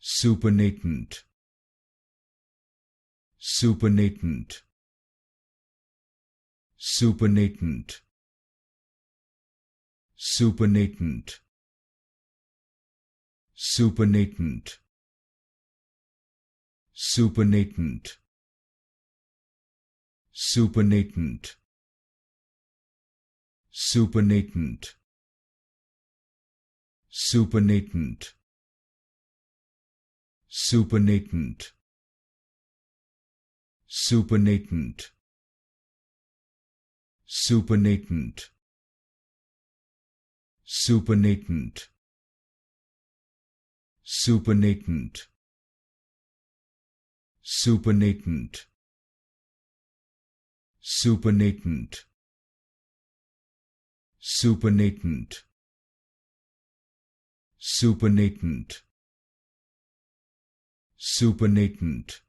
Supernatant. Supernatant. Supernatant. Supernatant. Supernatant. Supernatant. Supernatant. Supernatant. Supernatant. Supernatant. Supernatant. Supernatant. Supernatant. Supernatant. Supernatant. Supernatant. Supernatant. Supernatant. Supernatant.